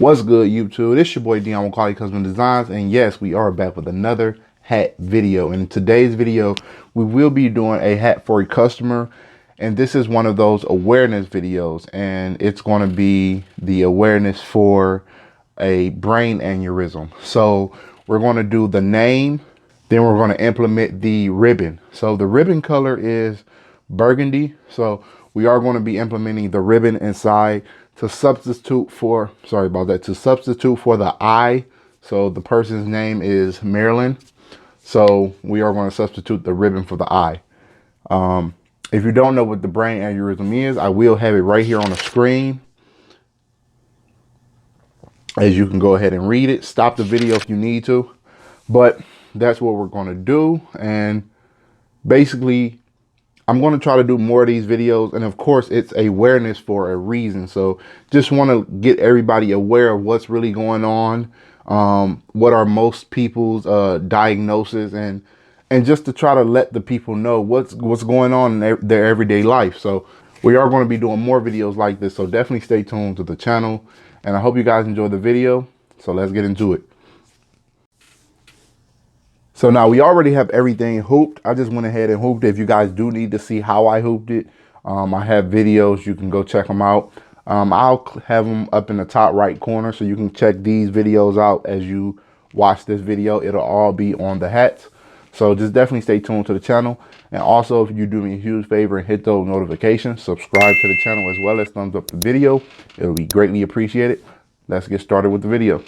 What's good, YouTube? It's your boy Dion with Quality Custom Designs, and yes, we are back with another hat video. In today's video, we will be doing a hat for a customer, and this is one of those awareness videos, and it's going to be the awareness for a brain aneurysm. So we're going to do the name, then we're going to implement the ribbon. So the ribbon color is burgundy, so we are going to be implementing the ribbon inside to substitute for, to substitute for the I. So the person's name is Marilyn, so we are going to substitute the ribbon for the I. If you don't know what the brain aneurysm is, I will have it right here on the screen, as you can go ahead and read it. Stop the video if you need to, but that's what we're going to do. And basically, I'm going to try to do more of these videos, and of course it's awareness for a reason. So just want to get everybody aware of what's really going on, what are most people's diagnosis, and just to try to let the people know what's going on in their everyday life. So we are going to be doing more videos like this, so definitely stay tuned to the channel, and I hope you guys enjoy the video. So let's get into it. So now we already have everything hooped. I just went ahead and hooped it. If you guys do need to see how I hooped it, I have videos. You can go check them out. I'll have them up in the top right corner, so you can check these videos out as you watch this video. It'll all be on the hats. So just definitely stay tuned to the channel. And also, if you do me a huge favor and hit those notifications, subscribe to the channel as well as thumbs up the video. It'll be greatly appreciated. Let's get started with the video.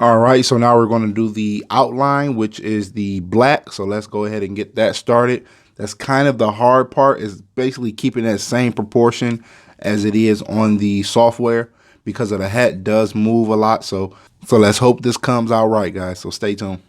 All right, so now we're going to do the outline, which is the black. So let's go ahead and get that started. That's kind of the hard part, is basically keeping that same proportion as it is on the software, because of the hat does move a lot. So let's hope this comes out right, guys. So stay tuned.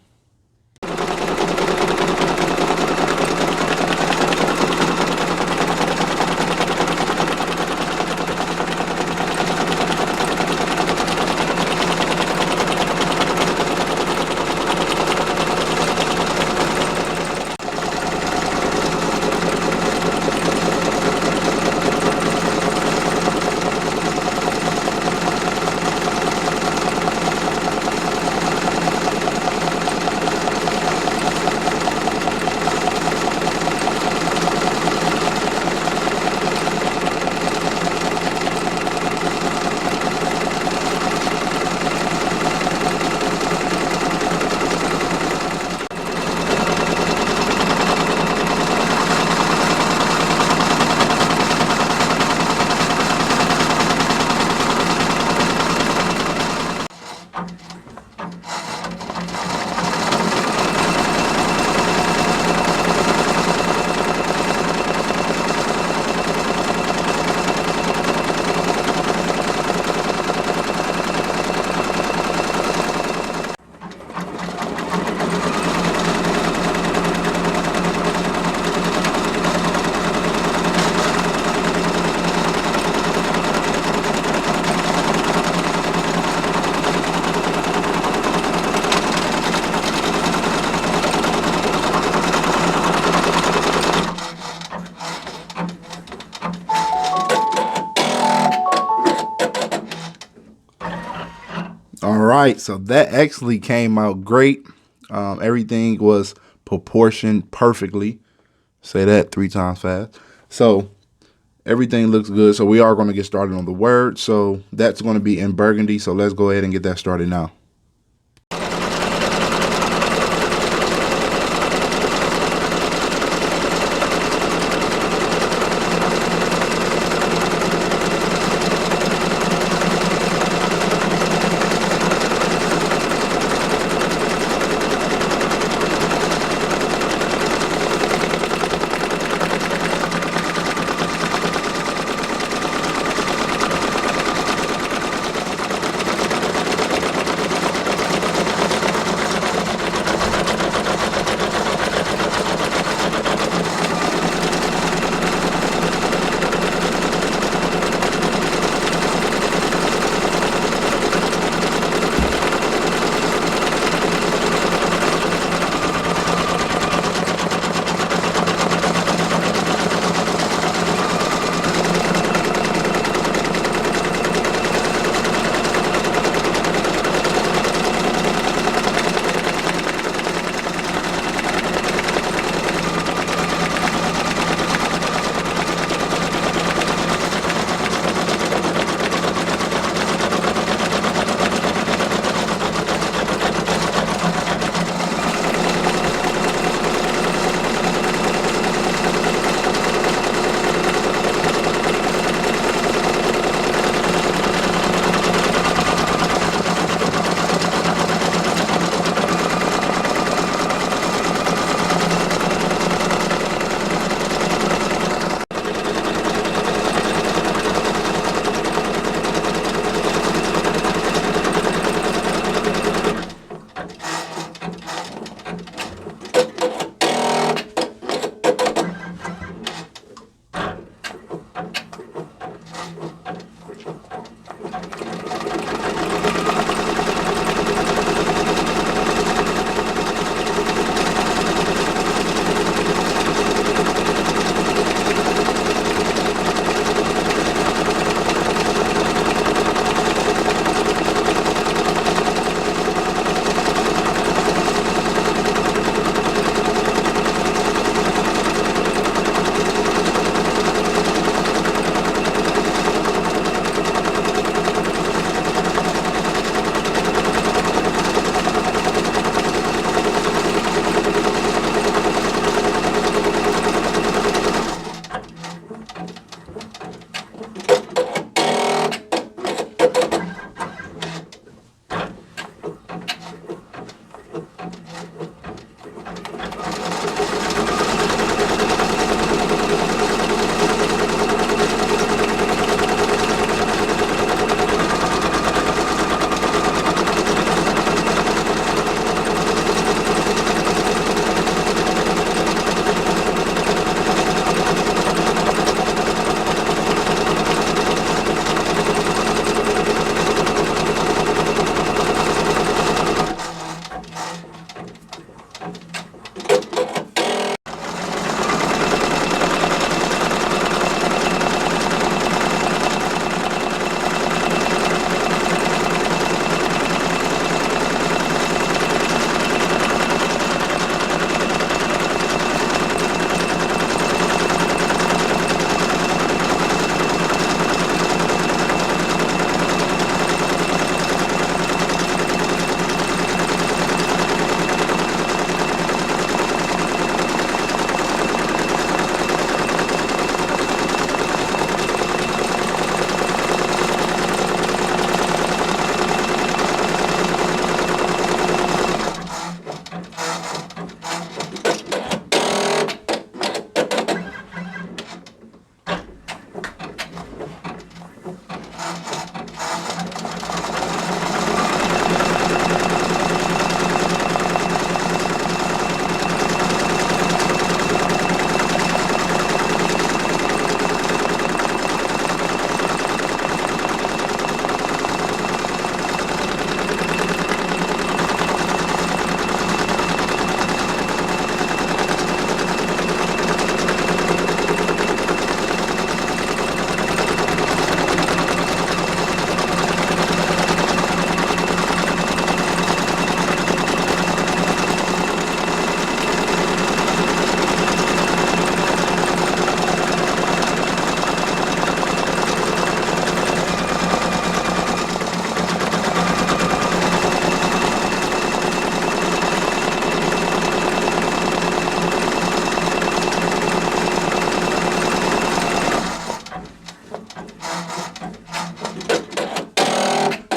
All right, so that actually came out great. Everything was proportioned perfectly. Say that 3 times fast. So everything looks good. So we are going to get started on the word. So that's going to be in burgundy. So let's go ahead and get that started now.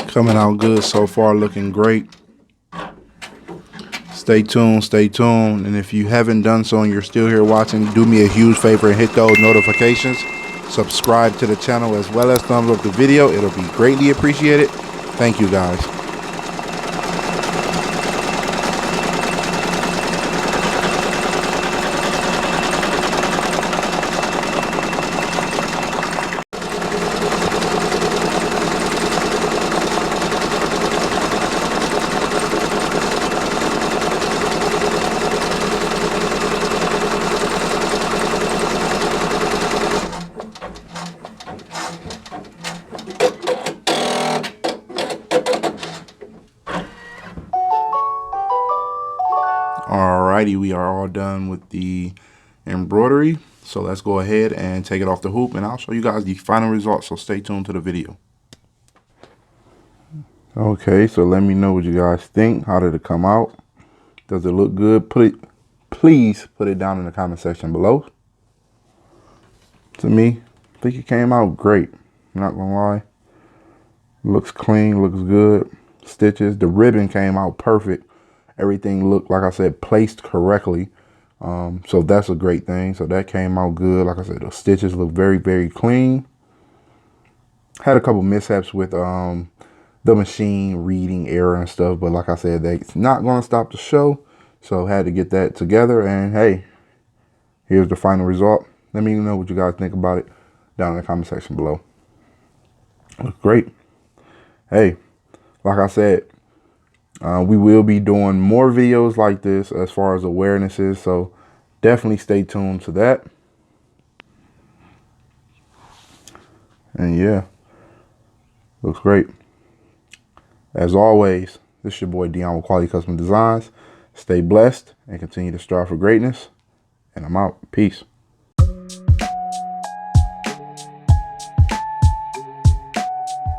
Coming out good so far, looking great. Stay tuned, stay tuned. And if you haven't done so and you're still here watching, do me a huge favor and hit those notifications. Subscribe to the channel as well as thumbs up the video. It'll be greatly appreciated. Thank you guys. Alrighty, we are all done with the embroidery. So let's go ahead and take it off the hoop and I'll show you guys the final result. So stay tuned to the video. Okay, so let me know what you guys think. How did it come out? Does it look good? Please put it down in the comment section below. To me, I think it came out great. I'm not gonna lie. Looks clean, looks good. Stitches, the ribbon came out perfect. Everything looked, like I said, placed correctly. So that's a great thing. So that came out good. Like I said, the stitches look very, very clean. Had a couple mishaps with the machine reading error and stuff. But like I said, that's not going to stop the show. So had to get that together. And hey, here's the final result. Let me know what you guys think about it down in the comment section below. Looks great. Hey, like I said, we will be doing more videos like this as far as awareness is, so definitely stay tuned to that. And yeah, looks great. As always, this is your boy Dion with Quality Custom Designs. Stay blessed and continue to strive for greatness. And I'm out. Peace.